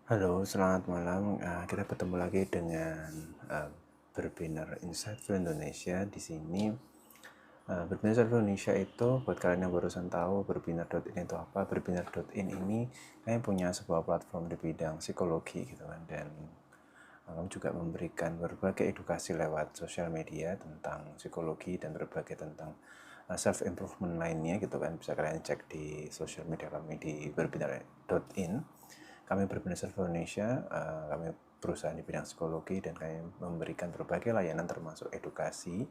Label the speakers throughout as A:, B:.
A: Halo, selamat malam. Kita ketemu lagi dengan Berbiner Insightful Indonesia. Di sini Berbiner Insightful Indonesia itu buat kalian yang barusan tahu Berbiner.in itu apa. Berbiner.in ini kami punya sebuah platform di bidang psikologi gitu kan, dan kami juga memberikan berbagai edukasi lewat sosial media tentang psikologi dan berbagai tentang self improvement lainnya gitu kan. Bisa kalian cek di sosial media kami di berbiner.in. Kami Berbina Server Indonesia, kami perusahaan di bidang psikologi dan kami memberikan berbagai layanan termasuk edukasi,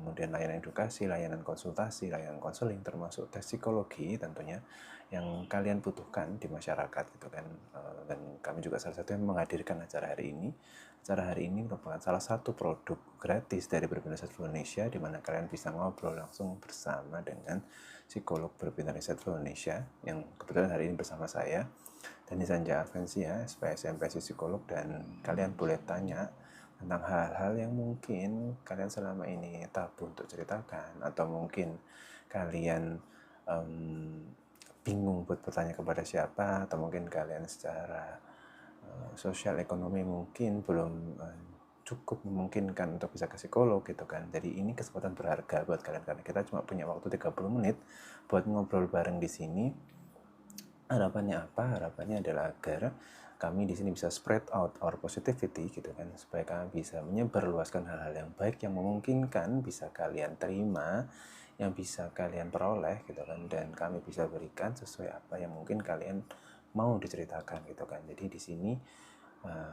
A: kemudian layanan edukasi, layanan konsultasi, layanan konseling, termasuk tes psikologi tentunya yang kalian butuhkan di masyarakat gitu kan. Dan kami juga salah satu yang menghadirkan acara hari ini. Acara hari ini merupakan salah satu produk gratis dari Berbina Server Indonesia, di mana kalian bisa ngobrol langsung bersama dengan psikolog Berbina Server Indonesia yang kebetulan hari ini bersama saya Dani Sanja Arvensia, SPSM Psikolog, dan kalian boleh tanya tentang hal-hal yang mungkin kalian selama ini tabu untuk ceritakan, atau mungkin kalian bingung buat bertanya kepada siapa, atau mungkin kalian secara sosial ekonomi mungkin belum cukup memungkinkan untuk bisa ke psikolog gitu kan. Jadi ini kesempatan berharga buat kalian karena kita cuma punya waktu 30 menit buat ngobrol bareng di sini. Harapannya apa? Harapannya adalah agar kami di sini bisa spread out our positivity gitu kan, supaya kami bisa menyebarluaskan hal-hal yang baik yang memungkinkan bisa kalian terima, yang bisa kalian peroleh gitu kan, dan kami bisa berikan sesuai apa yang mungkin kalian mau diceritakan gitu kan. Jadi di sini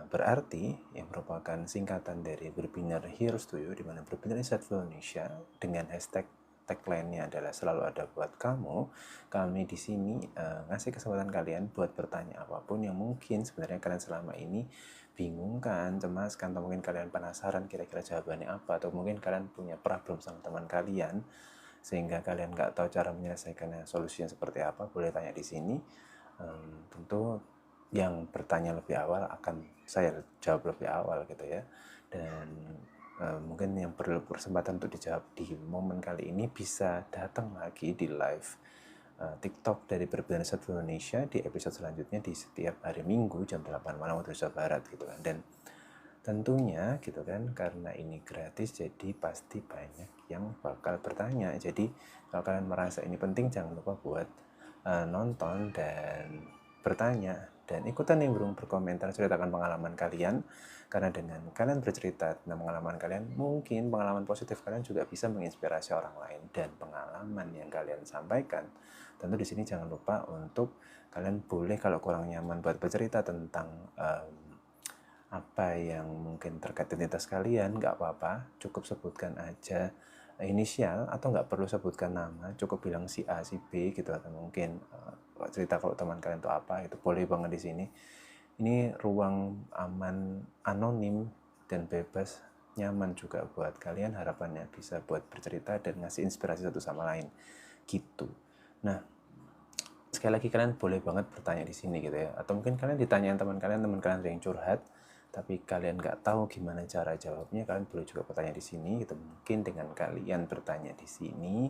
A: berarti yang merupakan singkatan dari Berbinar Heroes to You, di mana Berbinar Insightful Indonesia dengan hashtag tagline-nya adalah selalu ada buat kamu. Kami di sini ngasih kesempatan kalian buat bertanya apapun yang mungkin sebenarnya kalian selama ini bingung kan, cemas kan, atau mungkin kalian penasaran kira-kira jawabannya apa, atau mungkin kalian punya problem sama teman kalian sehingga kalian nggak tahu cara menyelesaikannya, solusinya seperti apa, boleh tanya di sini. Tentu yang bertanya lebih awal akan saya jawab lebih awal gitu ya, dan mungkin yang perlu kesempatan untuk dijawab di momen kali ini bisa datang lagi di live TikTok dari Berbeda Satu Indonesia di episode selanjutnya di setiap hari Minggu jam 8 malam waktu Indonesia Barat gitu kan. Dan tentunya gitu kan, karena ini gratis jadi pasti banyak yang bakal bertanya. Jadi kalau kalian merasa ini penting, jangan lupa buat nonton dan bertanya dan ikutan nimbrung, berkomentar, ceritakan pengalaman kalian, karena dengan kalian bercerita tentang pengalaman kalian, mungkin pengalaman positif kalian juga bisa menginspirasi orang lain. Dan pengalaman yang kalian sampaikan tentu di sini jangan lupa untuk kalian boleh kalau kurang nyaman buat bercerita tentang apa yang mungkin terkait identitas kalian, nggak apa-apa, cukup sebutkan aja inisial, atau nggak perlu sebutkan nama, cukup bilang si A, si B gitu, atau mungkin cerita kalau teman kalian itu apa, itu boleh banget di sini. Ini ruang aman, anonim, dan bebas, nyaman juga buat kalian, harapannya bisa buat bercerita dan ngasih inspirasi satu sama lain gitu. Nah, sekali lagi kalian boleh banget bertanya di sini gitu ya, atau mungkin kalian ditanyain teman kalian ada yang curhat tapi kalian nggak tahu gimana cara jawabnya, kalian boleh juga bertanya di sini gitu. Mungkin dengan kalian bertanya di sini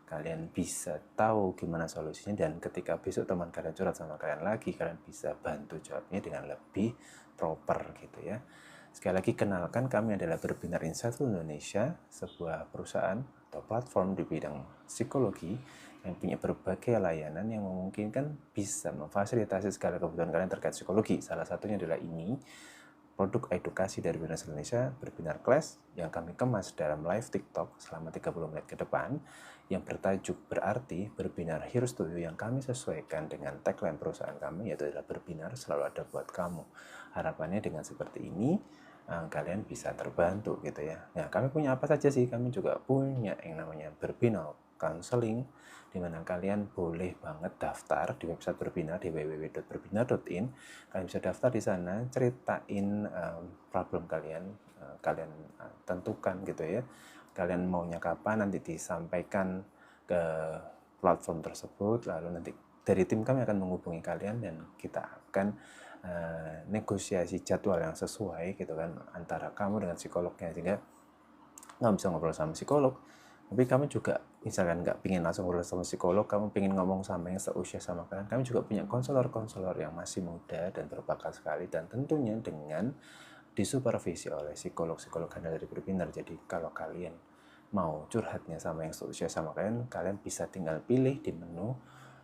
A: kalian bisa tahu gimana solusinya, dan ketika besok teman kalian curhat sama kalian lagi, kalian bisa bantu jawabnya dengan lebih proper gitu ya. Sekali lagi kenalkan, kami adalah Berbinar Insightful Indonesia, sebuah perusahaan atau platform di bidang psikologi yang punya berbagai layanan yang memungkinkan bisa memfasilitasi segala kebutuhan kalian terkait psikologi. Salah satunya adalah ini, produk edukasi dari Berbinar Indonesia, Berbinar Class, yang kami kemas dalam live TikTok selama 30 menit ke depan, yang bertajuk berarti Berbinar Heroes to You, yang kami sesuaikan dengan tagline perusahaan kami, yaitu adalah Berbinar selalu ada buat kamu. Harapannya dengan seperti ini kalian bisa terbantu gitu ya. Nah, kami punya apa saja sih? Kami juga punya yang namanya Berbinar Counseling, di mana kalian boleh banget daftar di website Berbinar di www.berbinar.in. Kalian bisa daftar di sana, ceritain problem kalian, kalian tentukan gitu ya. Kalian maunya kapan, nanti disampaikan ke platform tersebut, lalu nanti dari tim kami akan menghubungi kalian dan kita akan negosiasi jadwal yang sesuai gitu kan antara kamu dengan psikolognya, sehingga nggak bisa ngobrol sama psikolog tapi kami juga misalkan nggak pingin langsung urus sama psikolog, kamu pingin ngomong sama yang seusia sama kalian, kami juga punya konselor-konselor yang masih muda dan berbakat sekali, dan tentunya dengan disupervisi oleh psikolog-psikolog handal dari berbinar. Jadi kalau kalian mau curhatnya sama yang seusia sama kalian, kalian bisa tinggal pilih di menu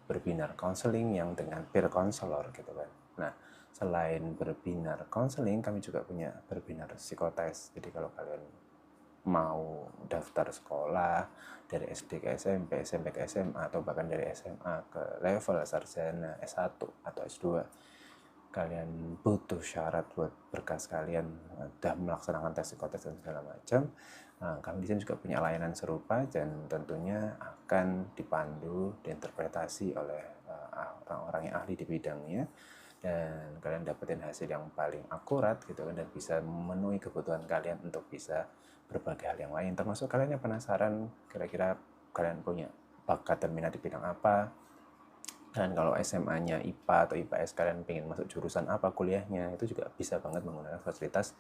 A: berbinar konseling yang dengan peer counselor gitu kan. Nah, selain berbinar konseling, kami juga punya berbinar psikotes. Jadi kalau kalian mau daftar sekolah dari SD ke SMP, SMP ke SMA, atau bahkan dari SMA ke level sarjana S1 atau S2, kalian butuh syarat buat berkas kalian sudah melaksanakan tes psikotes dan segala macam, kami di sini juga punya layanan serupa dan tentunya akan dipandu, diinterpretasi oleh orang-orang yang ahli di bidangnya, dan kalian dapetin hasil yang paling akurat gitu kan, dan bisa memenuhi kebutuhan kalian untuk bisa berbagai hal yang lain, termasuk kalian yang penasaran kira-kira kalian punya bakat dan minat di bidang apa. Dan kalau SMA-nya IPA atau IPS, kalian pengen masuk jurusan apa kuliahnya, itu juga bisa banget menggunakan fasilitas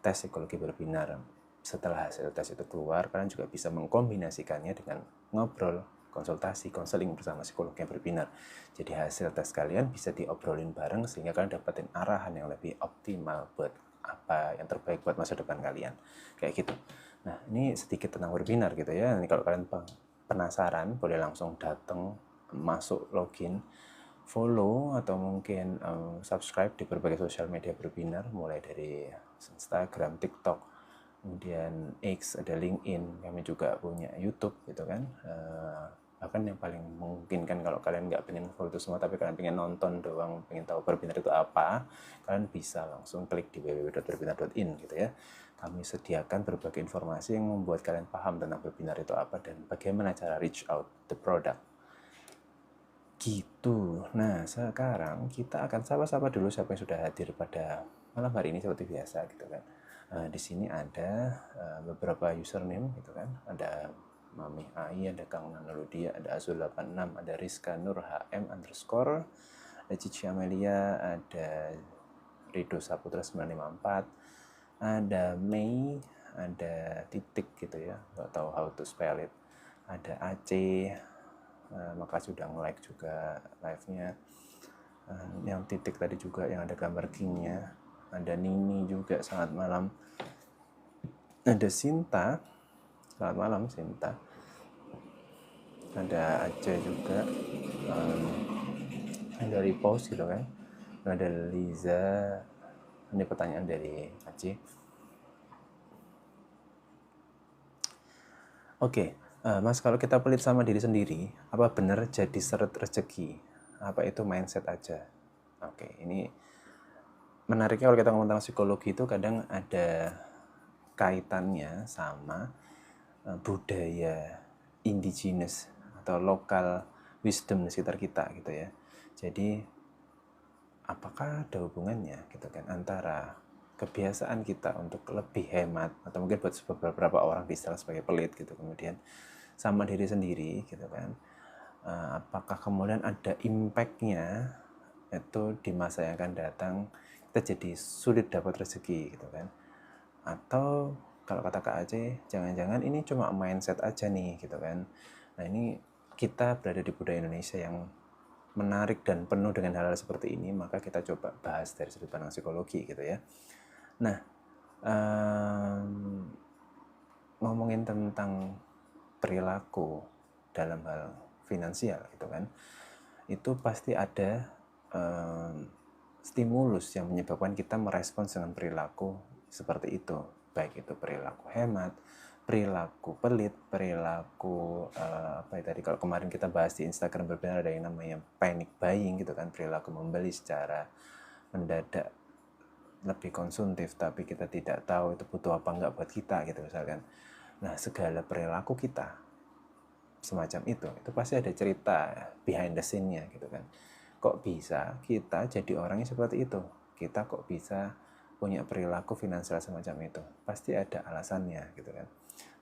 A: tes psikologi berbinar. Setelah hasil tes itu keluar, kalian juga bisa mengkombinasikannya dengan ngobrol, konsultasi, konseling bersama psikolog yang berbinar. Jadi hasil tes kalian bisa diobrolin bareng sehingga kalian dapetin arahan yang lebih optimal buat apa yang terbaik buat masa depan kalian. Kayak gitu. Nah, ini sedikit tentang berbinar gitu ya. Ini kalau kalian penasaran, boleh langsung datang, masuk, login, follow, atau mungkin subscribe di berbagai sosial media berbinar, mulai dari Instagram, TikTok, kemudian X, ada LinkedIn, kami juga punya YouTube gitu kan. Bahkan yang paling mungkin kan kalau kalian nggak pengen follow itu semua, tapi kalian pengen nonton doang, pengen tahu berbinar itu apa, kalian bisa langsung klik di www.berbinar.in gitu ya. Kami sediakan berbagai informasi yang membuat kalian paham tentang berbinar itu apa dan bagaimana cara reach out the product. Gitu. Nah, sekarang kita akan sapa-sapa dulu siapa yang sudah hadir pada malam hari ini seperti biasa gitu kan. Di sini ada beberapa username gitu kan. Ada Mami Ai, ada Kang Nanurudia, ada Azul86, ada Rizka Nur HM underscore, ada Cici Amelia, ada Rido Saputra 954, ada Mei, ada Titik gitu ya, nggak tahu how to spell it, ada Aceh, makasih sudah nge-like juga live-nya. Yang Titik tadi juga yang ada gambar kingnya, ada Nini juga, selamat malam, ada Sinta, selamat malam Sinta, ada Aceh juga, ada repost gitu kan, ada Liza, ini pertanyaan dari Aceh. Oke, Mas, kalau kita pelit sama diri sendiri, apa benar jadi seret rezeki? Apa itu mindset aja? Oke, ini menariknya kalau kita ngomong tentang psikologi itu kadang ada kaitannya sama budaya indigenous atau lokal wisdom di sekitar kita gitu ya. Jadi apakah ada hubungannya gitu kan antara kebiasaan kita untuk lebih hemat, atau mungkin buat beberapa orang diistilah sebagai pelit gitu, kemudian sama diri sendiri gitu kan, apakah kemudian ada impact-nya itu di masa yang akan datang kita jadi sulit dapat rezeki gitu kan, atau kalau kata Kak Aceh, jangan-jangan ini cuma mindset aja nih gitu kan. Nah, ini kita berada di budaya Indonesia yang menarik dan penuh dengan hal-hal seperti ini, maka kita coba bahas dari sudut pandang psikologi gitu ya. Nah, ngomongin tentang perilaku dalam hal finansial gitu kan, itu pasti ada stimulus yang menyebabkan kita merespons dengan perilaku seperti itu, baik itu perilaku hemat, perilaku pelit, perilaku apa ya tadi, kalau kemarin kita bahas di Instagram berbinar, ada yang namanya panic buying gitu kan, perilaku membeli secara mendadak lebih konsumtif tapi kita tidak tahu itu butuh apa enggak buat kita gitu misalkan. Nah, segala perilaku kita semacam itu pasti ada cerita behind the scene-nya gitu kan. Kok bisa kita jadi orangnya seperti itu? Kita kok bisa punya perilaku finansial semacam itu? Pasti ada alasannya gitu kan.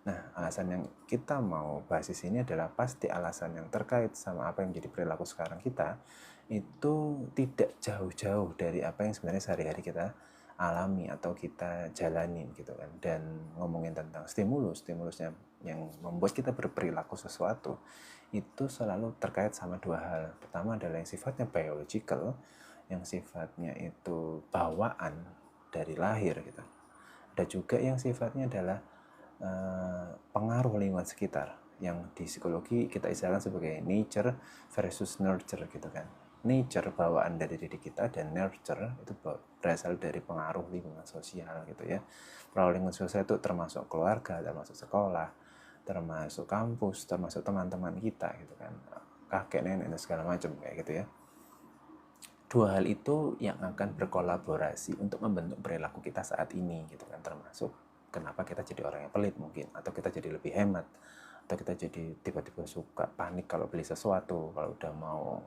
A: Nah, alasan yang kita mau bahas di sini adalah pasti alasan yang terkait sama apa yang menjadi perilaku sekarang kita itu tidak jauh-jauh dari apa yang sebenarnya sehari-hari kita alami atau kita jalanin gitu kan. Dan ngomongin tentang stimulusnya yang membuat kita berperilaku sesuatu itu selalu terkait sama dua hal. Pertama adalah yang sifatnya biological, yang sifatnya itu bawaan dari lahir gitu. Ada juga yang sifatnya adalah pengaruh lingkungan sekitar, yang di psikologi kita istilahkan sebagai nature versus nurture gitu kan. Nature bawaan dari diri kita, dan nurture itu berasal dari pengaruh lingkungan sosial gitu ya. Pengaruh lingkungan sosial itu termasuk keluarga, termasuk sekolah, termasuk kampus, termasuk teman-teman kita gitu kan, kakek nenek dan segala macam kayak gitu ya. Dua hal itu yang akan berkolaborasi untuk membentuk perilaku kita saat ini gitu kan, termasuk kenapa kita jadi orang yang pelit mungkin, atau kita jadi lebih hemat, atau kita jadi tiba-tiba suka panik kalau beli sesuatu, kalau udah mau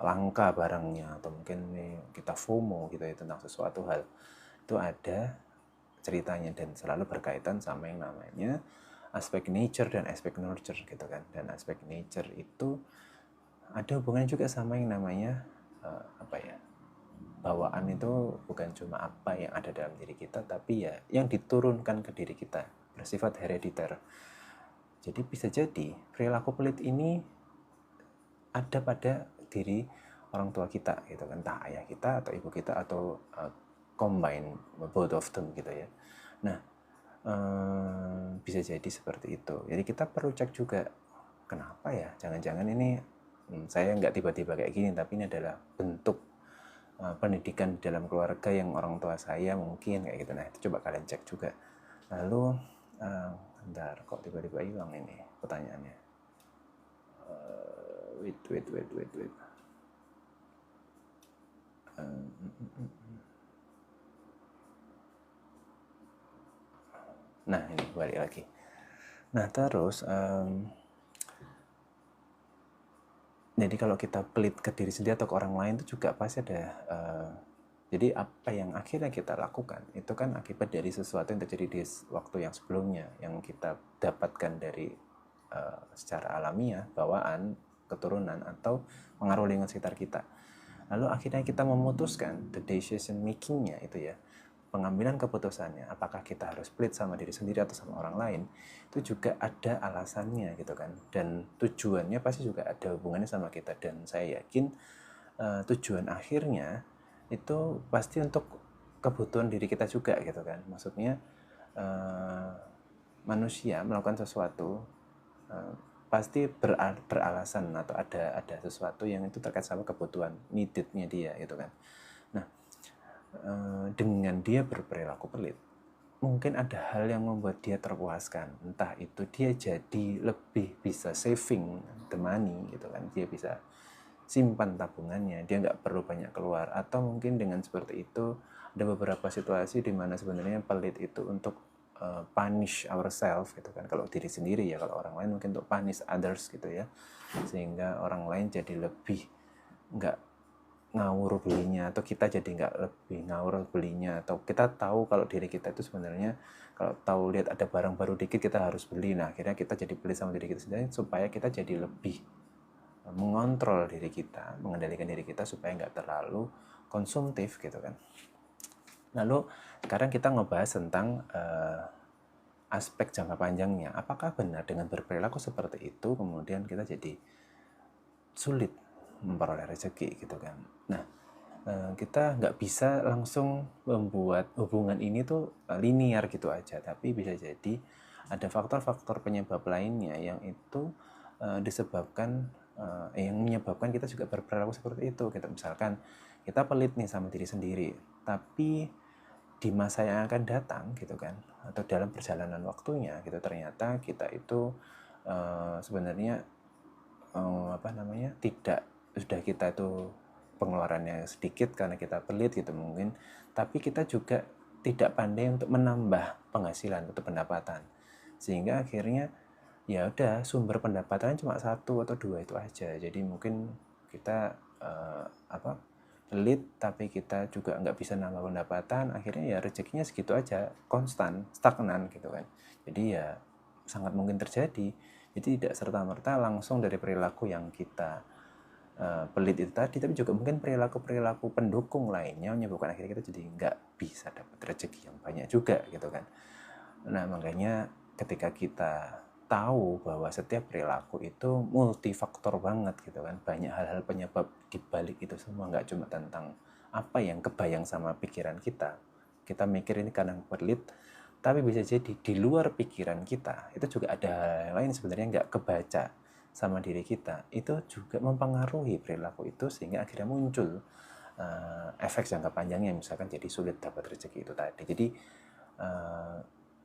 A: langka barangnya, atau mungkin kita FOMO gitu ya tentang sesuatu hal. Itu ada ceritanya dan selalu berkaitan sama yang namanya aspek nature dan aspek nurture gitu kan. Dan aspek nature itu ada hubungannya juga sama yang namanya bawaan itu bukan cuma apa yang ada dalam diri kita, tapi ya yang diturunkan ke diri kita, bersifat herediter. Jadi bisa jadi perilaku pelit ini ada pada diri orang tua kita gitu kan, entah ayah kita atau ibu kita atau combine both of them gitu ya. Nah, bisa jadi seperti itu. Jadi kita perlu cek juga, kenapa ya, jangan-jangan ini saya nggak tiba-tiba kayak gini, tapi ini adalah bentuk pendidikan dalam keluarga yang orang tua saya mungkin kayak gitu. Nah, itu coba kalian cek juga. Lalu bentar, kok tiba-tiba hilang ini pertanyaannya. Wait. Nah, ini balik lagi. Nah, terus jadi kalau kita pelit ke diri sendiri atau ke orang lain itu juga pasti ada jadi apa yang akhirnya kita lakukan itu kan akibat dari sesuatu yang terjadi di waktu yang sebelumnya, yang kita dapatkan dari secara alamiah, bawaan, keturunan, atau pengaruh lingkungan sekitar kita. Lalu akhirnya kita memutuskan the decision makingnya itu ya, pengambilan keputusannya, apakah kita harus pelit sama diri sendiri atau sama orang lain, itu juga ada alasannya gitu kan, dan tujuannya pasti juga ada hubungannya sama kita. Dan saya yakin tujuan akhirnya itu pasti untuk kebutuhan diri kita juga gitu kan. Maksudnya manusia melakukan sesuatu pasti beralasan, atau ada sesuatu yang itu terkait sama kebutuhan needed-nya dia gitu kan. Nah, dengan dia berperilaku pelit, mungkin ada hal yang membuat dia terpuaskan. Entah itu dia jadi lebih bisa saving the money gitu kan, dia bisa simpan tabungannya, dia nggak perlu banyak keluar. Atau mungkin dengan seperti itu ada beberapa situasi di mana sebenarnya pelit itu untuk punish ourselves gitu kan, kalau diri sendiri ya. Kalau orang lain mungkin untuk punish others gitu ya, sehingga orang lain jadi lebih nggak ngawur belinya, atau kita jadi nggak lebih ngawur belinya, atau kita tahu kalau diri kita itu sebenarnya kalau tahu lihat ada barang baru dikit kita harus beli. Nah, akhirnya kita jadi beli sama diri kita sendiri supaya kita jadi lebih mengontrol diri kita, mengendalikan diri kita supaya nggak terlalu konsumtif gitu kan. Lalu sekarang kita ngebahas tentang aspek jangka panjangnya. Apakah benar dengan berperilaku seperti itu kemudian kita jadi sulit memperoleh rezeki gitu kan. Nah, kita nggak bisa langsung membuat hubungan ini tuh linear gitu aja, tapi bisa jadi ada faktor-faktor penyebab lainnya yang itu disebabkan yang menyebabkan kita juga berperilaku seperti itu. Kita misalkan kita pelit nih sama diri sendiri, tapi di masa yang akan datang gitu kan, atau dalam perjalanan waktunya gitu, ternyata kita itu sebenarnya tidak, sudah kita itu pengeluarannya sedikit karena kita pelit gitu mungkin, tapi kita juga tidak pandai untuk menambah penghasilan atau pendapatan, sehingga akhirnya ya udah sumber pendapatan cuma satu atau dua itu aja. Jadi mungkin kita pelit tapi kita juga nggak bisa nambah pendapatan, akhirnya ya rezekinya segitu aja, konstan, stagnan gitu kan. Jadi ya sangat mungkin terjadi. Jadi tidak serta-merta langsung dari perilaku yang kita pelit itu tadi, tapi juga mungkin perilaku-perilaku pendukung lainnya menyebabkan akhirnya kita jadi nggak bisa dapat rezeki yang banyak juga gitu kan. Nah, makanya ketika kita tahu bahwa setiap perilaku itu multifaktor banget gitu kan, banyak hal-hal penyebab di balik itu semua, nggak cuma tentang apa yang kebayang sama pikiran kita mikir ini karena pelit, tapi bisa jadi di luar pikiran kita itu juga ada hal lain sebenarnya nggak kebaca sama diri kita, itu juga mempengaruhi perilaku itu sehingga akhirnya muncul efek jangka panjangnya, misalkan jadi sulit dapat rezeki itu tadi. Jadi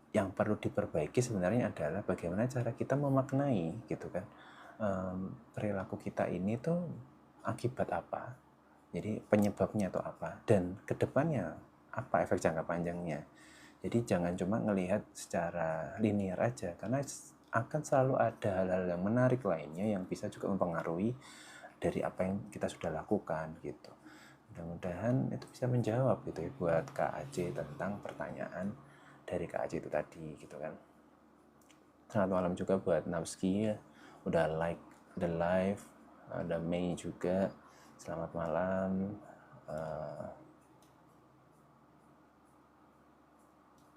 A: yang perlu diperbaiki sebenarnya adalah bagaimana cara kita memaknai gitu kan, perilaku kita ini tuh akibat apa, jadi penyebabnya atau apa, dan kedepannya apa efek jangka panjangnya. Jadi jangan cuma ngelihat secara linear aja, karena akan selalu ada hal-hal yang menarik lainnya yang bisa juga mempengaruhi dari apa yang kita sudah lakukan gitu. Mudah-mudahan itu bisa menjawab gitu ya buat Kak Aceh tentang pertanyaan dari Kak Aceh itu tadi gitu kan. Selamat malam juga buat Napski, udah like the live. Ada Mei juga, selamat malam.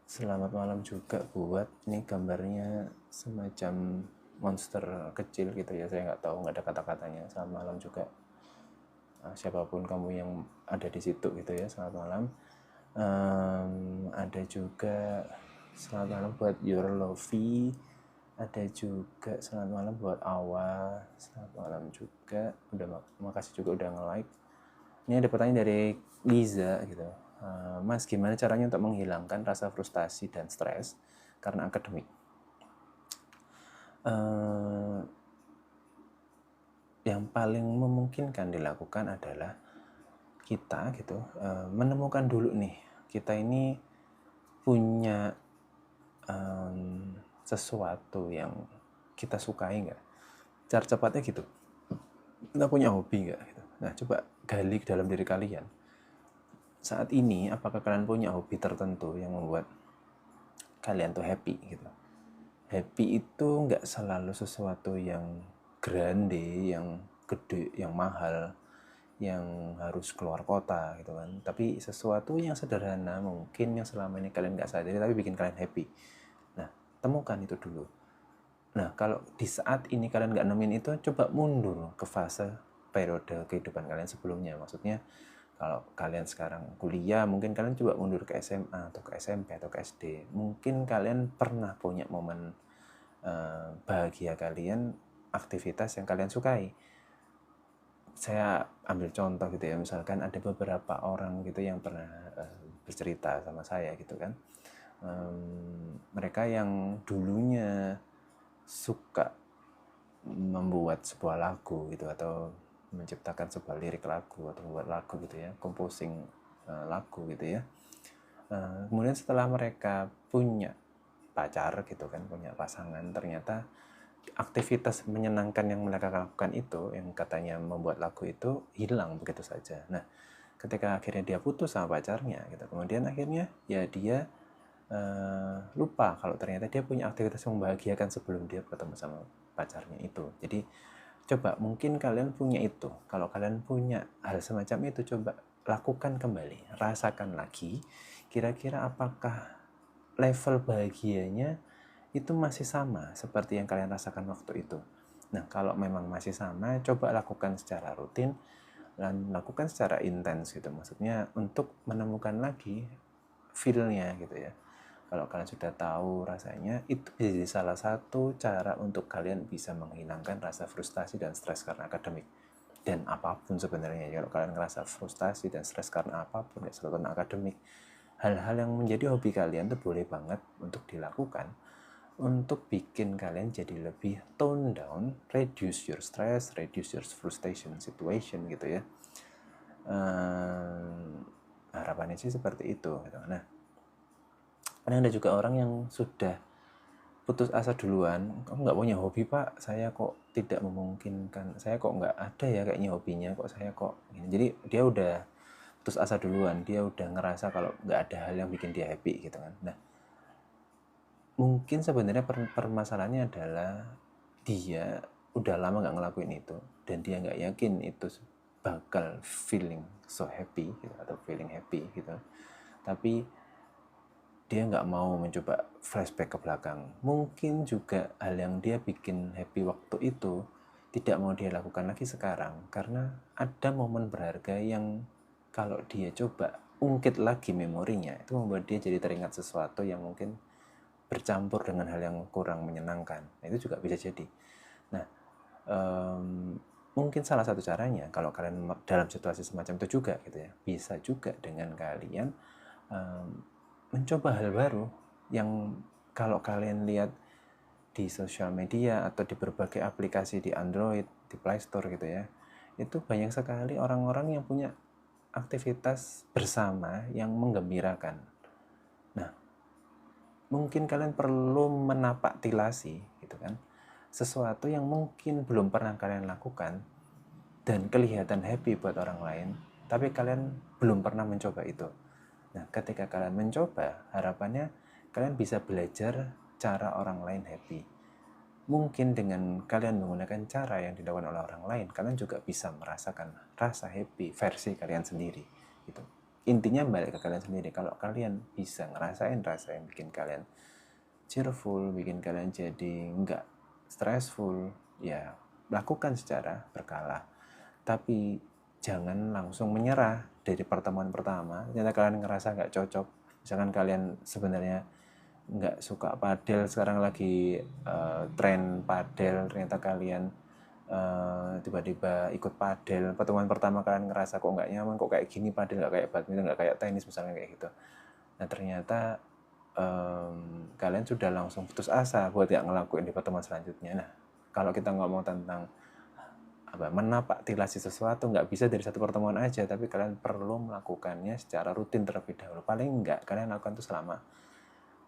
A: Selamat malam juga buat, ini gambarnya semacam monster kecil gitu ya, saya nggak tahu, nggak ada kata-katanya. Selamat malam juga siapapun kamu yang ada di situ gitu ya, selamat malam. Ada juga selamat malam buat Your Lovey, ada juga selamat malam buat Awa, selamat malam juga, udah makasih juga udah nge-like. Ini ada pertanyaan dari Liza gitu, Mas gimana caranya untuk menghilangkan rasa frustasi dan stres karena akademik? Yang paling memungkinkan dilakukan adalah kita gitu menemukan dulu nih, kita ini punya sesuatu yang kita sukai nggak? Cara cepatnya gitu, kita punya hobi nggak gitu. Nah coba gali ke dalam diri kalian. Saat ini apakah kalian punya hobi tertentu yang membuat kalian tuh happy gitu? Happy itu nggak selalu sesuatu yang grande, yang gede, yang mahal, yang harus keluar kota gitu kan. Tapi sesuatu yang sederhana mungkin yang selama ini kalian nggak sadari tapi bikin kalian happy. Nah, temukan itu dulu. Nah, kalau di saat ini kalian nggak nemuin itu, coba mundur ke fase periode kehidupan kalian sebelumnya. Maksudnya, kalau kalian sekarang kuliah, mungkin kalian coba mundur ke SMA atau ke SMP atau ke SD. Mungkin kalian pernah punya momen bahagia kalian, aktivitas yang kalian sukai. Saya ambil contoh gitu ya, misalkan ada beberapa orang gitu yang pernah bercerita sama saya gitu kan, mereka yang dulunya suka membuat sebuah lagu gitu atau menciptakan sebuah lirik lagu atau membuat lagu gitu ya, composing lagu gitu ya. Kemudian setelah mereka punya pacar gitu kan, punya pasangan, ternyata aktivitas menyenangkan yang mereka lakukan itu, yang katanya membuat lagu itu, hilang begitu saja. Nah, ketika akhirnya dia putus sama pacarnya gitu, kemudian akhirnya ya dia lupa kalau ternyata dia punya aktivitas yang membahagiakan sebelum dia ketemu sama pacarnya itu. Jadi coba, mungkin kalian punya itu. Kalau kalian punya hal semacam itu, coba lakukan kembali, rasakan lagi, kira-kira apakah level bahagianya itu masih sama seperti yang kalian rasakan waktu itu. Nah, kalau memang masih sama, coba lakukan secara rutin dan lakukan secara intens gitu. Maksudnya untuk menemukan lagi feel-nya gitu ya. Kalau kalian sudah tahu rasanya, itu bisa jadi salah satu cara untuk kalian bisa menghilangkan rasa frustasi dan stres karena akademik. Dan apapun sebenarnya, kalau kalian ngerasa frustasi dan stres karena apapun, ya selalu karena akademik, hal-hal yang menjadi hobi kalian itu boleh banget untuk dilakukan untuk bikin kalian jadi lebih tone down, reduce your stress, reduce your frustration situation gitu ya. Harapannya sih seperti itu gitu. Nah, ada juga orang yang sudah putus asa duluan, kamu nggak punya hobi pak, saya kok tidak memungkinkan, saya kok nggak ada ya kayaknya hobinya, kok saya kok gini. Jadi dia udah putus asa duluan, dia udah ngerasa kalau nggak ada hal yang bikin dia happy gitu kan. Nah, mungkin sebenarnya permasalahannya adalah dia udah lama nggak ngelakuin itu dan dia nggak yakin itu bakal feeling so happy gitu, atau feeling happy gitu. Tapi dia nggak mau mencoba flashback ke belakang. Mungkin juga hal yang dia bikin happy waktu itu tidak mau dia lakukan lagi sekarang, karena ada momen berharga yang kalau dia coba ungkit lagi memorinya, itu membuat dia jadi teringat sesuatu yang mungkin bercampur dengan hal yang kurang menyenangkan. Nah, itu juga bisa jadi. Nah, mungkin salah satu caranya kalau kalian dalam situasi semacam itu juga gitu ya, bisa juga dengan kalian mencoba hal baru yang kalau kalian lihat di sosial media atau di berbagai aplikasi di Android, di Play Store gitu ya, itu banyak sekali orang-orang yang punya aktivitas bersama yang menggembirakan. Nah, mungkin kalian perlu menapak tilasi gitu kan, sesuatu yang mungkin belum pernah kalian lakukan dan kelihatan happy buat orang lain, tapi kalian belum pernah mencoba itu. Nah, ketika kalian mencoba, harapannya kalian bisa belajar cara orang lain happy. Mungkin dengan kalian menggunakan cara yang dilakukan oleh orang lain, kalian juga bisa merasakan rasa happy versi kalian sendiri. Gitu. Intinya balik ke kalian sendiri. Kalau kalian bisa ngerasain rasa yang bikin kalian cheerful, bikin kalian jadi nggak stressful, ya lakukan secara berkala. Tapi jangan langsung menyerah dari pertemuan pertama. Ternyata kalian ngerasa nggak cocok. Misalkan kalian sebenarnya nggak suka padel, sekarang lagi tren padel, ternyata kalian tiba-tiba ikut padel. Pertemuan pertama kalian ngerasa kok nggak nyaman, kok kayak gini padel, nggak kayak badminton, nggak kayak tenis misalnya kayak gitu. Nah ternyata kalian sudah langsung putus asa buat nggak ngelakuin di pertemuan selanjutnya. Nah kalau kita ngomong tentang menapak tilasi sesuatu, nggak bisa dari satu pertemuan aja, tapi kalian perlu melakukannya secara rutin terlebih dahulu. Paling nggak kalian lakukan itu selama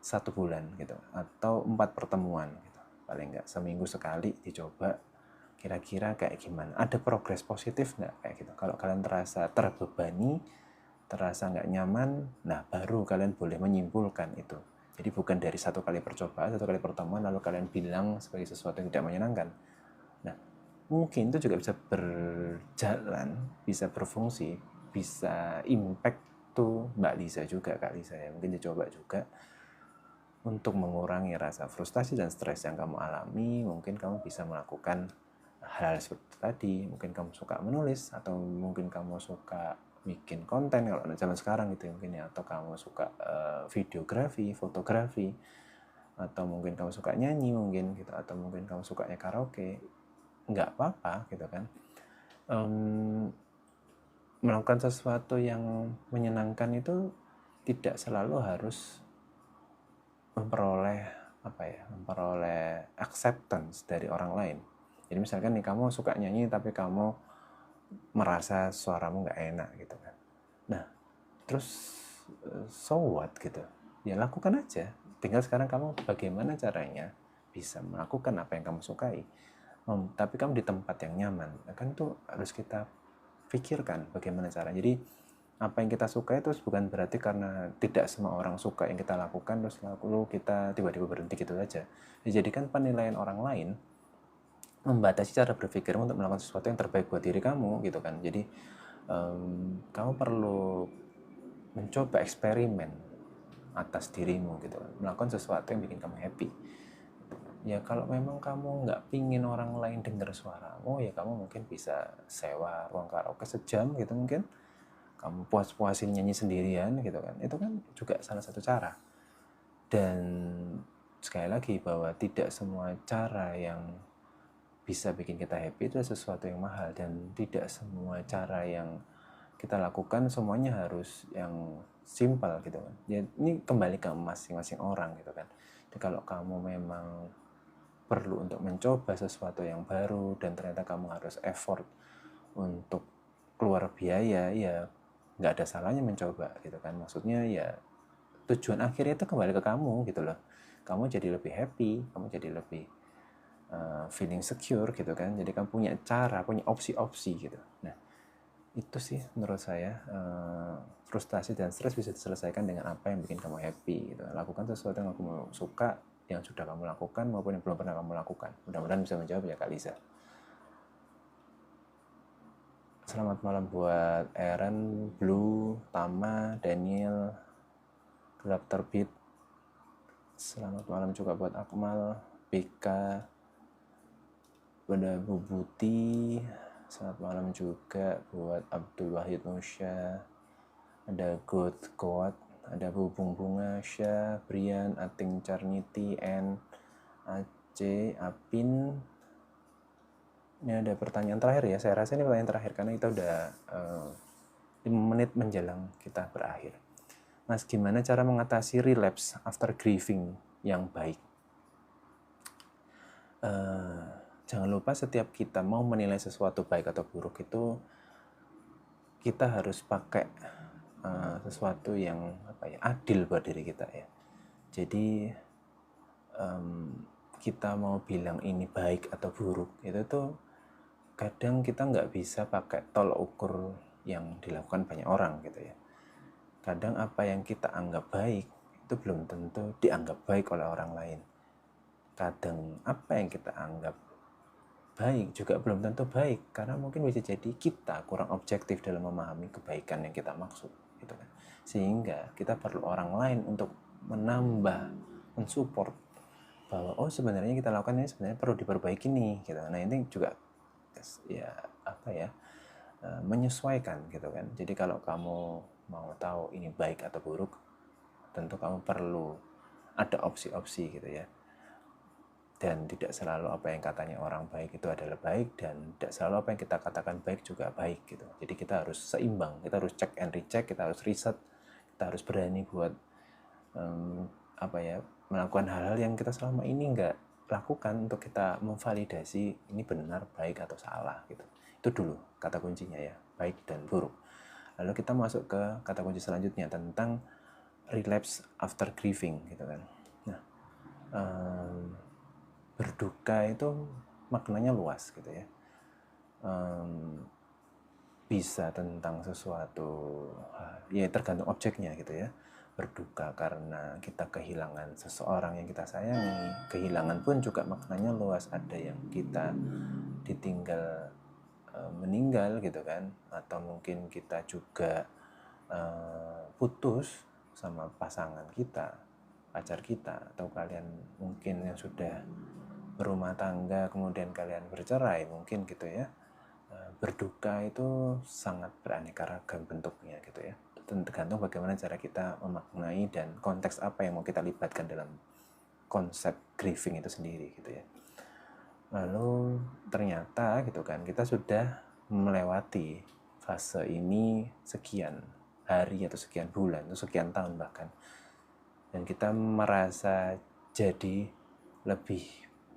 A: 1 bulan gitu, atau 4 pertemuan gitu. Paling nggak seminggu sekali dicoba, kira-kira kayak gimana, ada progres positif nggak kayak gitu. Kalau kalian terasa terbebani, terasa nggak nyaman, nah baru kalian boleh menyimpulkan itu. Jadi bukan dari 1 kali percobaan, 1 kali pertemuan lalu kalian bilang sebagai sesuatu yang tidak menyenangkan. Nah mungkin itu juga bisa berjalan, bisa berfungsi, bisa impact tuh Mbak Lisa juga, Kak Lisa ya. Mungkin dicoba juga untuk mengurangi rasa frustasi dan stres yang kamu alami. Mungkin kamu bisa melakukan hal-hal seperti tadi. Mungkin kamu suka menulis, atau mungkin kamu suka bikin konten kalau zaman sekarang gitu mungkin ya, atau kamu suka videografi, fotografi, atau mungkin kamu suka nyanyi mungkin gitu, atau mungkin kamu sukanya karaoke. Nggak apa-apa gitu kan. Melakukan sesuatu yang menyenangkan itu tidak selalu harus memperoleh acceptance dari orang lain. Jadi misalkan nih kamu suka nyanyi tapi kamu merasa suaramu nggak enak gitu kan. Nah, terus so what gitu. Ya lakukan aja. Tinggal sekarang kamu bagaimana caranya bisa melakukan apa yang kamu sukai. Tapi kamu di tempat yang nyaman. Kan itu harus kita pikirkan bagaimana cara. Jadi apa yang kita suka itu bukan berarti karena tidak semua orang suka yang kita lakukan terus lalu kita tiba-tiba berhenti gitu saja. Dijadikan penilaian orang lain membatasi cara berpikirmu untuk melakukan sesuatu yang terbaik buat diri kamu gitu kan. Jadi kamu perlu mencoba eksperimen atas dirimu gitu, melakukan sesuatu yang bikin kamu happy. Ya kalau memang kamu nggak pingin orang lain dengar suaramu, ya kamu mungkin bisa sewa ruang karaoke sejam gitu mungkin, kamu puas-puasin nyanyi sendirian gitu kan. Itu kan juga salah satu cara. Dan sekali lagi bahwa tidak semua cara yang bisa bikin kita happy itu sesuatu yang mahal, dan tidak semua cara yang kita lakukan semuanya harus yang simpel gitu kan. Ya ini kembali ke masing-masing orang gitu kan. Jadi kalau kamu memang perlu untuk mencoba sesuatu yang baru dan ternyata kamu harus effort untuk keluar biaya, ya nggak ada salahnya mencoba gitu kan. Maksudnya ya tujuan akhirnya itu kembali ke kamu gitu loh. Kamu jadi lebih happy, kamu jadi lebih feeling secure gitu kan. Jadi kamu punya cara, punya opsi-opsi gitu. Nah itu sih menurut saya, frustasi dan stres bisa diselesaikan dengan apa yang bikin kamu happy gitu. Lakukan sesuatu yang kamu suka, yang sudah kamu lakukan maupun yang belum pernah kamu lakukan. Mudah-mudahan bisa menjawab ya Kak Lisa. Selamat malam buat Aaron, Blue, Tama, Daniel, Gelap Terbit, Selamat malam juga buat Akmal, Bika, pada Bu Buti. Selamat malam juga buat Abdul Wahid Musya, ada God Koat, ada Bu Bunga Syah, Brian, Ating Carniti, N, Aceh, Apin. Ini ada pertanyaan terakhir ya, saya rasa ini pertanyaan terakhir karena kita udah 5 menit menjelang kita berakhir. Mas, gimana cara mengatasi relapse after grieving yang baik? Jangan lupa setiap kita mau menilai sesuatu baik atau buruk itu kita harus pakai sesuatu yang adil buat diri kita ya. Jadi kita mau bilang ini baik atau buruk itu tuh kadang kita nggak bisa pakai tolok ukur yang dilakukan banyak orang gitu ya. Kadang apa yang kita anggap baik itu belum tentu dianggap baik oleh orang lain. Kadang apa yang kita anggap baik juga belum tentu baik, karena mungkin bisa jadi kita kurang objektif dalam memahami kebaikan yang kita maksud gitu kan. Sehingga kita perlu orang lain untuk menambah, mensupport bahwa oh sebenarnya kita lakukan ini sebenarnya perlu diperbaiki nih gitu. Nah ini juga ya menyesuaikan gitu kan. Jadi kalau kamu mau tahu ini baik atau buruk, tentu kamu perlu ada opsi-opsi gitu ya. Dan tidak selalu apa yang katanya orang baik itu adalah baik, dan tidak selalu apa yang kita katakan baik juga baik gitu. Jadi kita harus seimbang, kita harus check and recheck, kita harus riset, kita harus berani buat melakukan hal-hal yang kita selama ini nggak lakukan untuk kita memvalidasi ini benar, baik atau salah gitu. Itu dulu kata kuncinya ya, baik dan buruk. Lalu kita masuk ke kata kunci selanjutnya tentang relapse after grieving gitu kan. Nah, berduka itu maknanya luas gitu ya. Bisa tentang sesuatu, ya tergantung objeknya gitu ya. Berduka karena kita kehilangan seseorang yang kita sayangi. Kehilangan pun juga maknanya luas. Ada yang kita ditinggal meninggal gitu kan, atau mungkin kita juga putus sama pasangan kita, pacar kita, atau kalian mungkin yang sudah berumah tangga kemudian kalian bercerai mungkin gitu ya. Berduka itu sangat beraneka ragam bentuknya gitu ya, tergantung bagaimana cara kita memaknai dan konteks apa yang mau kita libatkan dalam konsep grieving itu sendiri gitu ya. Lalu ternyata gitu kan kita sudah melewati fase ini sekian hari atau sekian bulan atau sekian tahun bahkan, dan kita merasa jadi lebih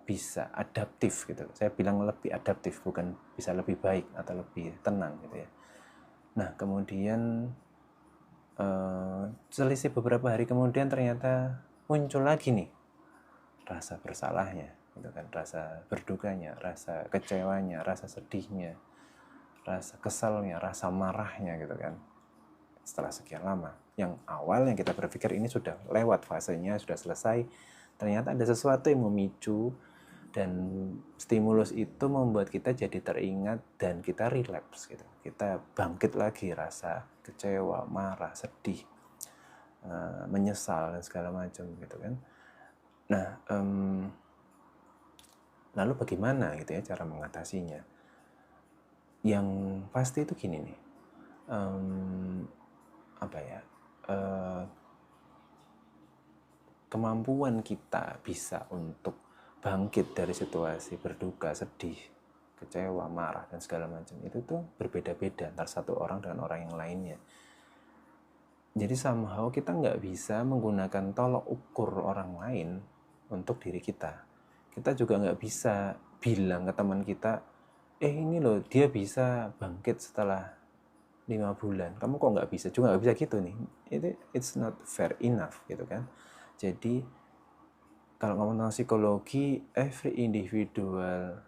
A: bisa adaptif gitu. Saya bilang lebih adaptif, bukan bisa lebih baik atau lebih tenang gitu ya. Nah kemudian selisih beberapa hari kemudian ternyata muncul lagi nih rasa bersalahnya gitu kan, rasa berdukanya, rasa kecewanya, rasa sedihnya, rasa kesalnya, rasa marahnya gitu kan. Setelah sekian lama, yang awal yang kita berpikir ini sudah lewat fasenya, sudah selesai, ternyata ada sesuatu yang memicu, dan stimulus itu membuat kita jadi teringat dan kita relapse gitu. Kita bangkit lagi rasa kecewa, marah, sedih, menyesal dan segala macam gitu kan. Nah, lalu bagaimana gitu ya cara mengatasinya? Yang pasti itu gini nih, kemampuan kita bisa untuk bangkit dari situasi berduka, sedih, kecewa, marah dan segala macam itu tuh berbeda-beda antara satu orang dengan orang yang lainnya. Jadi somehow kita nggak bisa menggunakan tolok ukur orang lain untuk diri kita. Kita juga nggak bisa bilang ke teman kita, ini loh dia bisa bangkit setelah 5 bulan, kamu kok nggak bisa? Juga nggak bisa gitu nih. It's not fair enough gitu kan. Jadi kalau ngomong tentang psikologi, every individual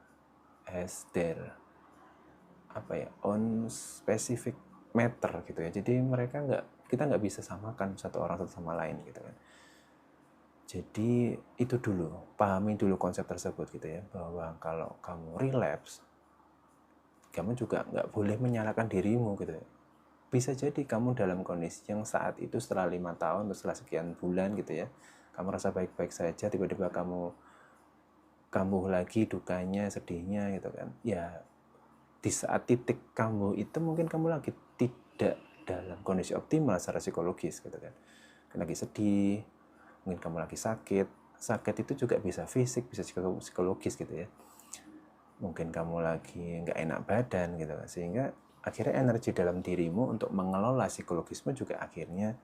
A: has their own specific matter gitu ya. Jadi kita nggak bisa samakan satu orang satu sama lain gitu kan. Jadi itu dulu, pahami dulu konsep tersebut gitu ya, bahwa kalau kamu relapse, kamu juga nggak boleh menyalahkan dirimu gitu ya. Bisa jadi kamu dalam kondisi yang saat itu setelah 5 tahun atau setelah sekian bulan gitu ya, Kamu rasa baik-baik saja, tiba-tiba kamu kambuh lagi dukanya, sedihnya gitu kan. Ya di saat titik kambuh itu mungkin kamu lagi tidak dalam kondisi optimal secara psikologis gitu kan. Lagi sedih, mungkin kamu lagi sakit. Sakit itu juga bisa fisik, bisa psikologis gitu ya. Mungkin kamu lagi nggak enak badan gitu kan, sehingga akhirnya energi dalam dirimu untuk mengelola psikologisme juga akhirnya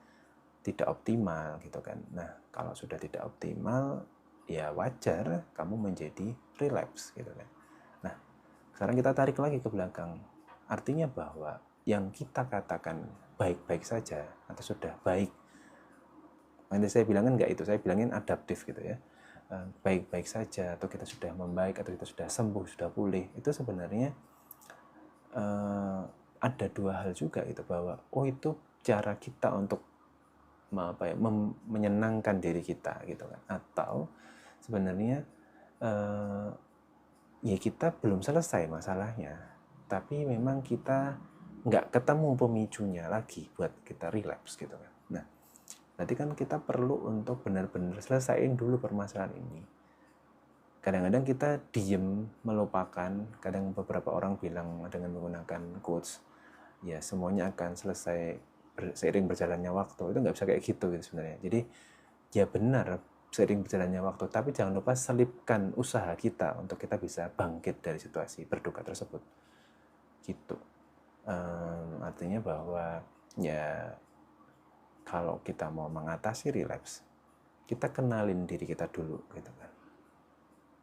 A: tidak optimal gitu kan. Nah, kalau sudah tidak optimal, ya wajar kamu menjadi relapse gitu kan. Nah, sekarang kita tarik lagi ke belakang. Artinya bahwa yang kita katakan baik-baik saja atau sudah baik, nanti saya bilangin nggak itu, saya bilangin adaptif gitu ya. Baik-baik saja atau kita sudah membaik atau kita sudah sembuh, sudah pulih, itu sebenarnya ada dua hal juga gitu, bahwa itu cara kita untuk menyenangkan diri kita gitu kan, atau sebenarnya ya kita belum selesai masalahnya, tapi memang kita nggak ketemu pemicunya lagi buat kita relapse gitu kan. Nah, berarti kan kita perlu untuk benar-benar selesaiin dulu permasalahan ini. Kadang-kadang kita diem, melupakan. Kadang beberapa orang bilang dengan menggunakan quotes, ya semuanya akan selesai seiring berjalannya waktu. Itu nggak bisa kayak gitu sebenarnya. Jadi ya benar seiring berjalannya waktu, tapi jangan lupa selipkan usaha kita untuk kita bisa bangkit dari situasi berduka tersebut. Gitu. Artinya bahwa ya kalau kita mau mengatasi relapse, kita kenalin diri kita dulu gitu kan.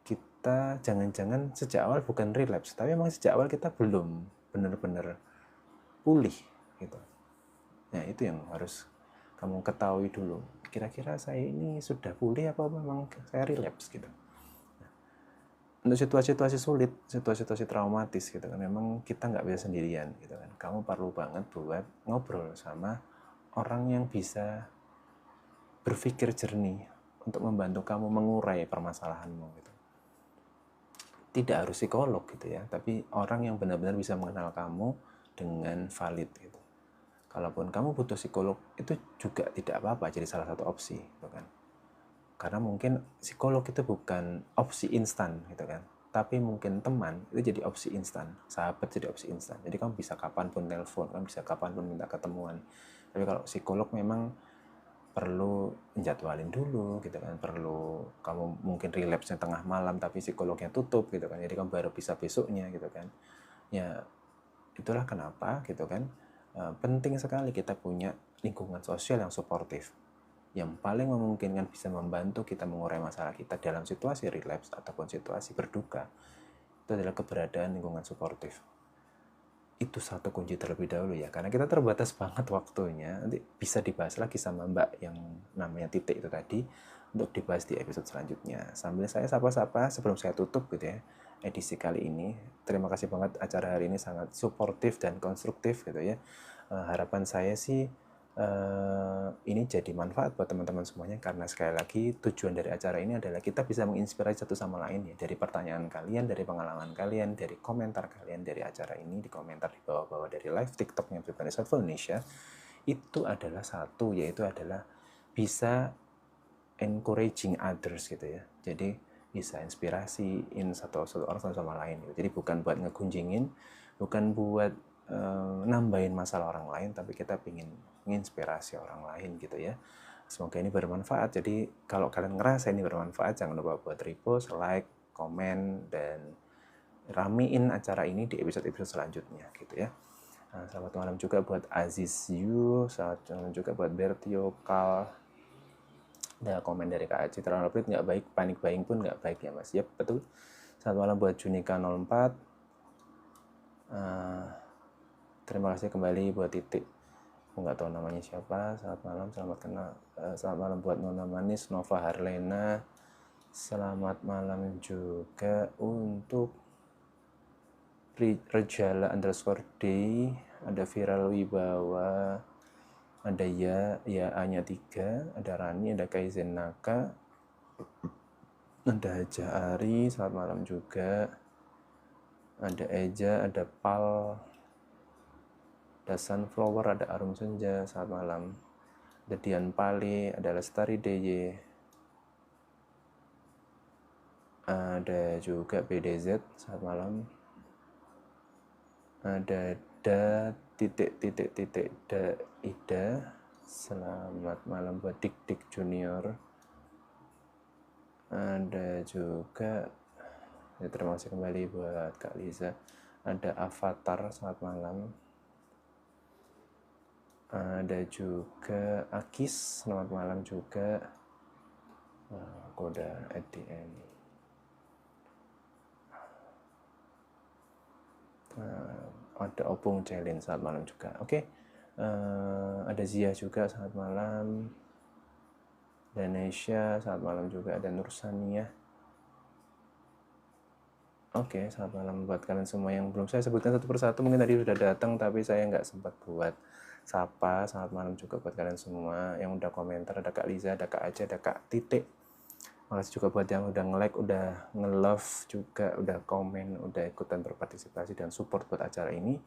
A: Kita jangan-jangan sejak awal bukan relapse, tapi memang sejak awal kita belum benar-benar pulih gitu. Nah, itu yang harus kamu ketahui dulu. Kira-kira saya ini sudah pulih apa memang saya relapse gitu. Nah, untuk situasi-situasi sulit, situasi-situasi traumatis gitu kan, memang kita nggak bisa sendirian gitu kan. Kamu perlu banget buat ngobrol sama orang yang bisa berpikir jernih untuk membantu kamu mengurai permasalahanmu gitu. Tidak harus psikolog gitu ya, tapi orang yang benar-benar bisa mengenal kamu dengan valid gitu. Kalaupun kamu butuh psikolog, itu juga tidak apa-apa jadi salah satu opsi gitu kan. Karena mungkin psikolog itu bukan opsi instan gitu kan, tapi mungkin teman itu jadi opsi instan, sahabat jadi opsi instan. Jadi kamu bisa kapanpun telepon, kamu bisa kapanpun minta ketemuan. Tapi kalau psikolog memang perlu menjadwalin dulu gitu kan, perlu kamu mungkin relapse-nya tengah malam tapi psikolognya tutup gitu kan, jadi kamu baru bisa besoknya gitu kan. Ya itulah kenapa gitu kan, penting sekali kita punya lingkungan sosial yang suportif, yang paling memungkinkan bisa membantu kita mengurai masalah kita dalam situasi relapse ataupun situasi berduka. Itu adalah keberadaan lingkungan suportif. Itu satu kunci terlebih dahulu ya, karena kita terbatas banget waktunya. Nanti bisa dibahas lagi sama Mbak yang namanya Titik itu tadi, untuk dibahas di episode selanjutnya. Sambil saya sapa-sapa sebelum saya tutup gitu ya edisi kali ini. Terima kasih banget, acara hari ini sangat suportif dan konstruktif gitu ya. Harapan saya sih ini jadi manfaat buat teman-teman semuanya, karena sekali lagi tujuan dari acara ini adalah kita bisa menginspirasi satu sama lain ya, dari pertanyaan kalian, dari pengalaman kalian, dari komentar kalian dari acara ini, di komentar di bawah-bawah dari live TikToknya Pribadi Selful Indonesia. Itu adalah satu, yaitu adalah bisa encouraging others gitu ya. Jadi bisa inspirasiin satu orang sama lain gitu. Jadi bukan buat ngegunjingin, bukan buat nambahin masalah orang lain, tapi kita ingin menginspirasi orang lain gitu ya. Semoga ini bermanfaat. Jadi kalau kalian ngerasa ini bermanfaat, jangan lupa buat repost, like, komen, dan ramein acara ini di episode-episode selanjutnya gitu ya. Selamat malam juga buat Aziz Yu, selamat malam juga buat Bertio, Kal. Ada komen dari Kak Aci, terlalu pelit nggak baik, panik buying pun nggak baik ya Mas. Yap, betul. Selamat malam buat Junika 04. Terima kasih kembali buat Titik, aku nggak tahu namanya siapa. Selamat malam, selamat kenal. Selamat malam buat Nona Manis, Nova Harlena. Selamat malam juga untuk Rejala _day, ada Viral Wibawa, ada ya A-nya 3, ada Rani, ada Kaizen Naka, ada Haja Ari, selamat malam juga. Ada Eja, ada Pal, ada Sunflower, ada Arum Senja, selamat malam. Ada Dian Pali, ada Lestari DY, Ada juga BDZ, selamat malam. Ada da Ida, selamat malam buat Dik Dik Junior. Ada juga, ya, terima kasih kembali buat Kak Liza. Ada Avatar, selamat malam. Ada juga Akis, selamat malam juga. Kode at the end. Ada Opung Celin, selamat malam juga. Oke. Ada Zia juga, selamat malam. Danesha, selamat malam juga. Ada Nursania. Oke, selamat malam buat kalian semua yang belum saya sebutkan satu persatu. Mungkin tadi sudah datang, tapi saya nggak sempat buat sapa. Selamat malam juga buat kalian semua yang udah komentar. Ada Kak Liza, ada Kak Aca, ada Kak Titik. Makasih juga buat yang udah nge-like, udah nge-love juga, udah komen, udah ikutan berpartisipasi dan support buat acara ini.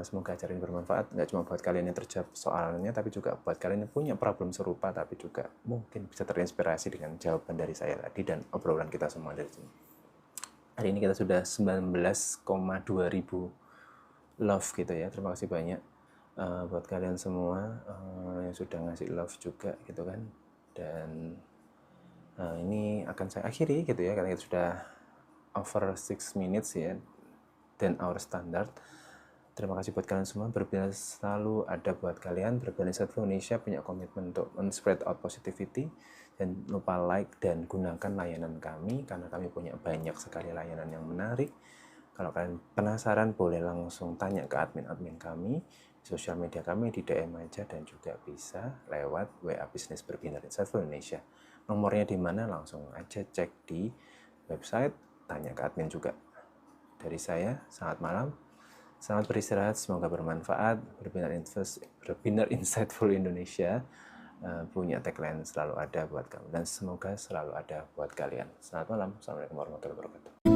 A: Semoga acara ini bermanfaat, nggak cuma buat kalian yang terjawab soalnya, tapi juga buat kalian yang punya problem serupa, tapi juga mungkin bisa terinspirasi dengan jawaban dari saya tadi dan obrolan kita semua dari sini. Hari ini kita sudah 19,2 ribu love gitu ya. Terima kasih banyak buat kalian semua yang sudah ngasih love juga gitu kan. Dan ini akan saya akhiri gitu ya, karena kita sudah over 6 minutes ya, dan our standard. Terima kasih buat kalian semua. Berbina selalu ada buat kalian. Berbina Insightful Indonesia punya komitmen untuk spread out positivity. Dan lupa like dan gunakan layanan kami, karena kami punya banyak sekali layanan yang menarik. Kalau kalian penasaran, boleh langsung tanya ke admin-admin kami, sosial media kami, di DM aja, dan juga bisa lewat WA Bisnis Berbinar Insightful Indonesia. Nomornya di mana? Langsung aja cek di website, tanya ke admin juga. Dari saya, selamat malam. Selamat beristirahat, semoga bermanfaat. Berbinar Insightful Indonesia punya tagline selalu ada buat kamu, dan semoga selalu ada buat kalian. Selamat malam, assalamualaikum warahmatullahi wabarakatuh.